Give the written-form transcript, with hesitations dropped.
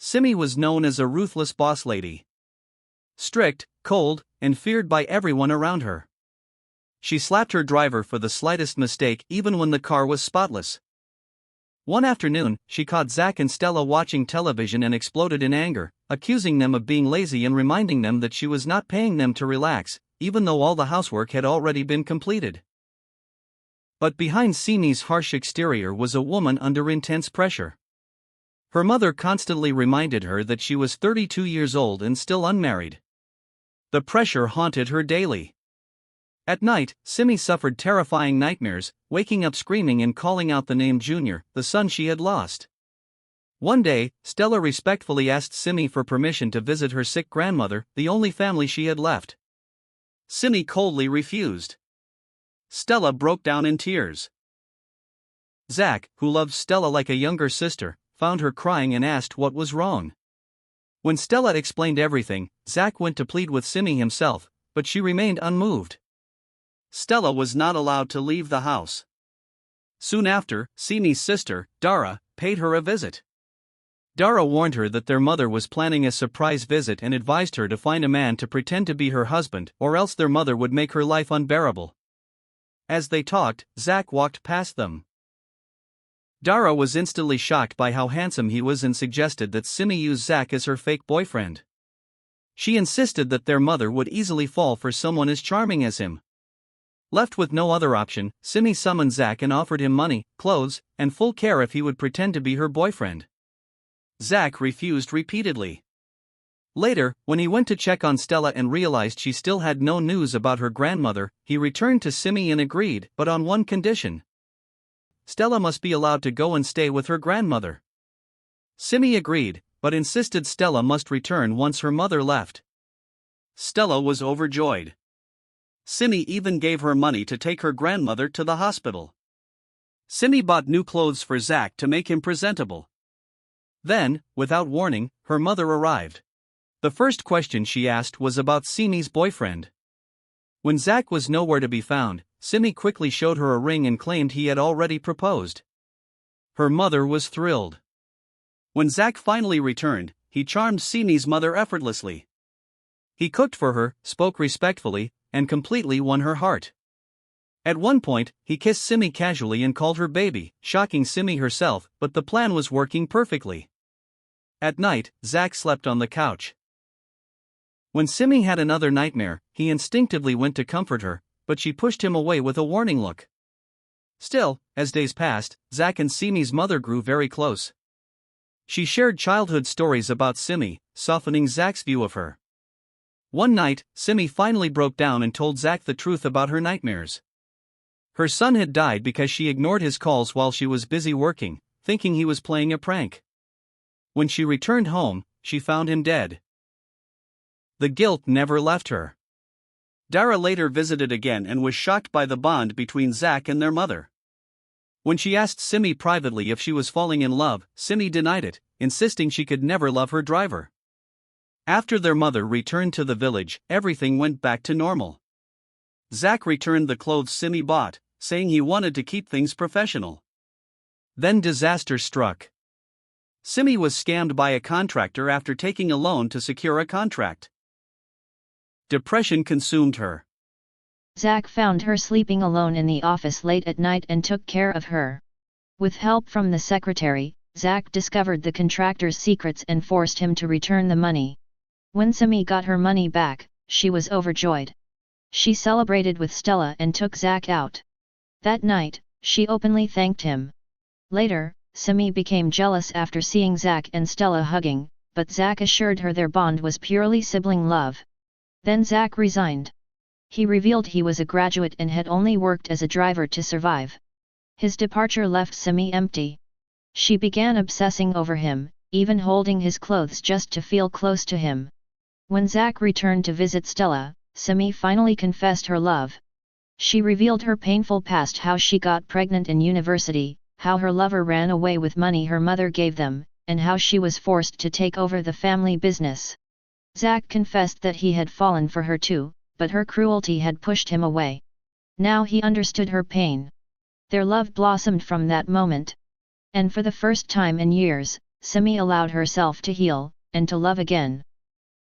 Simi was known as a ruthless boss lady. Strict, cold, and feared by everyone around her. She slapped her driver for the slightest mistake even when the car was spotless. One afternoon, she caught Zack and Stella watching television and exploded in anger, accusing them of being lazy and reminding them that she was not paying them to relax, even though all the housework had already been completed. But behind Simi's harsh exterior was a woman under intense pressure. Her mother constantly reminded her that she was 32 years old and still unmarried. The pressure haunted her daily. At night, Simi suffered terrifying nightmares, waking up screaming and calling out the name Junior, the son she had lost. One day, Stella respectfully asked Simi for permission to visit her sick grandmother, the only family she had left. Simi coldly refused. Stella broke down in tears. Zack, who loved Stella like a younger sister, found her crying and asked what was wrong. When Stella explained everything, Zack went to plead with Simi himself, but she remained unmoved. Stella was not allowed to leave the house. Soon after, Simi's sister, Dara, paid her a visit. Dara warned her that their mother was planning a surprise visit and advised her to find a man to pretend to be her husband, or else their mother would make her life unbearable. As they talked, Zack walked past them. Dara was instantly shocked by how handsome he was and suggested that Simi use Zack as her fake boyfriend. She insisted that their mother would easily fall for someone as charming as him. Left with no other option, Simi summoned Zack and offered him money, clothes, and full care if he would pretend to be her boyfriend. Zack refused repeatedly. Later, when he went to check on Stella and realized she still had no news about her grandmother, he returned to Simi and agreed, but on one condition. Stella must be allowed to go and stay with her grandmother. Simi agreed, but insisted Stella must return once her mother left. Stella was overjoyed. Simi even gave her money to take her grandmother to the hospital. Simi bought new clothes for Zack to make him presentable. Then, without warning, her mother arrived. The first question she asked was about Simi's boyfriend. When Zack was nowhere to be found, Simi quickly showed her a ring and claimed he had already proposed. Her mother was thrilled. When Zack finally returned, he charmed Simi's mother effortlessly. He cooked for her, spoke respectfully, and completely won her heart. At one point, he kissed Simi casually and called her baby, shocking Simi herself, but the plan was working perfectly. At night, Zack slept on the couch. When Simi had another nightmare, he instinctively went to comfort her, but she pushed him away with a warning look. Still, as days passed, Zack and Simi's mother grew very close. She shared childhood stories about Simi, softening Zack's view of her. One night, Simi finally broke down and told Zack the truth about her nightmares. Her son had died because she ignored his calls while she was busy working, thinking he was playing a prank. When she returned home, she found him dead. The guilt never left her. Dara later visited again and was shocked by the bond between Zack and their mother. When she asked Simi privately if she was falling in love, Simi denied it, insisting she could never love her driver. After their mother returned to the village, everything went back to normal. Zack returned the clothes Simi bought, saying he wanted to keep things professional. Then disaster struck. Simi was scammed by a contractor after taking a loan to secure a contract. Depression consumed her. Zack found her sleeping alone in the office late at night and took care of her. With help from the secretary, Zack discovered the contractor's secrets and forced him to return the money. When Simi got her money back, she was overjoyed. She celebrated with Stella and took Zack out. That night, she openly thanked him. Later, Simi became jealous after seeing Zack and Stella hugging, but Zack assured her their bond was purely sibling love. Then Zack resigned. He revealed he was a graduate and had only worked as a driver to survive. His departure left Simi empty. She began obsessing over him, even holding his clothes just to feel close to him. When Zack returned to visit Stella, Simi finally confessed her love. She revealed her painful past, how she got pregnant in university, how her lover ran away with money her mother gave them, and how she was forced to take over the family business. Zack confessed that he had fallen for her too, but her cruelty had pushed him away. Now he understood her pain. Their love blossomed from that moment. And for the first time in years, Simi allowed herself to heal, and to love again.